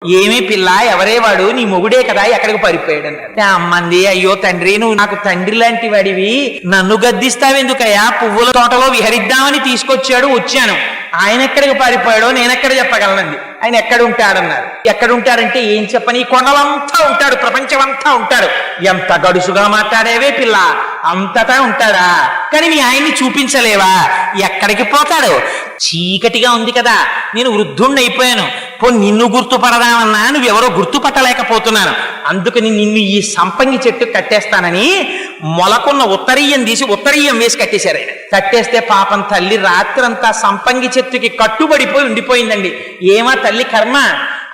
ఏమీ పిల్ల, ఎవరే వాడు, నీ మొగుడే కదా, ఎక్కడికి పారిపోయాడు అన్నారు. అమ్మంది, అయ్యో తండ్రి, నువ్వు నాకు తండ్రి లాంటి వాడివి, నన్ను గద్దిస్తావెందుకయ్యా, పువ్వుల తోటలో విహరిద్దామని తీసుకొచ్చాడు, వచ్చాను. ఆయన ఎక్కడికి పారిపోయాడో నేనెక్కడ చెప్పగలనండి. ఆయన ఎక్కడుంటాడన్నారు. ఎక్కడుంటాడంటే ఏం చెప్పని, కొండలంతా ఉంటాడు, ప్రపంచమంతా ఉంటాడు. ఎంత గడుసుగా మాట్లాడేవే పిల్ల, అంతటా ఉంటాడా, కానీ మీ ఆయన్ని చూపించలేవా, ఎక్కడికి పోతాడు, చీకటిగా ఉంది కదా, నేను వృద్ధుణ్ణి అయిపోయాను, పో నిన్ను గుర్తుపడదామన్నా నువ్వెవరో గుర్తుపట్టలేకపోతున్నాను, అందుకని నిన్ను ఈ సంపంగి చెట్టు కట్టేస్తానని మొలకున్న ఉత్తరీయం తీసి ఉత్తరీయం వేసి కట్టేశారు. ఆయన కట్టేస్తే పాపం తల్లి రాత్రంతా సంపంగి చెట్టుకి కట్టుబడిపోయి ఉండిపోయిందండి. ఏమా తల్లి కర్మ,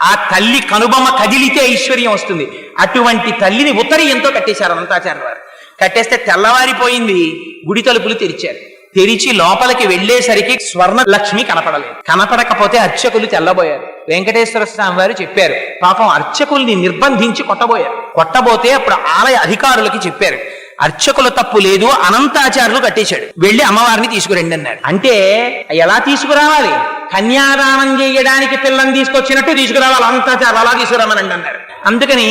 ఆ తల్లి కనుబొమ్మ కదిలితే ఐశ్వర్యం వస్తుంది. అటువంటి తల్లిని ఉత్తరీయంతో కట్టేశారు అనంతాచార్యుల వారు. కట్టేస్తే తెల్లవారిపోయింది, గుడి తలుపులు తెరిచారు. తెరిచి లోపలికి వెళ్లేసరికి స్వర్ణ లక్ష్మి కనపడలేదు. కనపడకపోతే అర్చకులు తెల్లబోయారు. వెంకటేశ్వర స్వామి వారు చెప్పారు, పాపం అర్చకుల్ని నిర్బంధించి కొట్టబోయారు. కొట్టబోతే అప్పుడు ఆలయ అధికారులకి చెప్పారు, అర్చకుల తప్పు లేదు, అనంతాచార్యులు కట్టేశాడు, వెళ్ళి అమ్మవారిని తీసుకురండి అన్నారు. అంటే ఎలా తీసుకురావాలి, కన్యాదానం చేయడానికి పిల్లని తీసుకొచ్చినట్టు తీసుకురావాలి, అనంతాచార్యులు అలా తీసుకురామనండి అన్నారు. అందుకని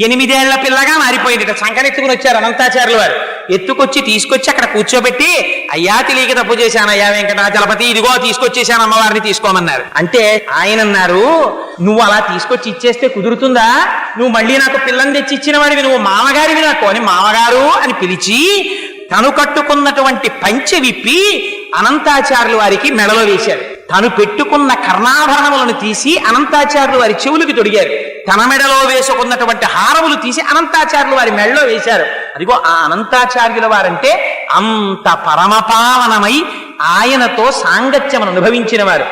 8 ఏళ్ల పిల్లగా మారిపోయింది. సంకనెత్తుకుని వచ్చారు అనంతాచార్యుల వారు. ఎత్తుకొచ్చి తీసుకొచ్చి అక్కడ కూర్చోబెట్టి, అయ్యా తెలియక తప్పు చేశాను అయ్యా వెంకటాచలపతి, ఇదిగో తీసుకొచ్చేసాను, అమ్మవారిని తీసుకోమన్నారు. అంటే ఆయన అన్నారు, నువ్వు అలా తీసుకొచ్చి ఇచ్చేస్తే కుదురుతుందా, నువ్వు మళ్ళీ నాకు పిల్లని తెచ్చి ఇచ్చిన వాడివి, నువ్వు మామగారివి నాకు అని మామగారు అని పిలిచి తను కట్టుకున్నటువంటి పంచె విప్పి అనంతాచార్యుల వారికి మెడలో వేశారు. తను పెట్టుకున్న కర్ణాభరణములను తీసి అనంతాచార్యుల వారి చెవులకి తొడిగారు. తన మెడలో వేసుకున్నటువంటి హారములు తీసి అనంతాచార్యుల వారి మెడలో వేశారు. అదిగో ఆ అనంతాచార్యుల వారంటే అంత పరమపావనమై ఆయనతో సాంగత్యమును అనుభవించిన వారు.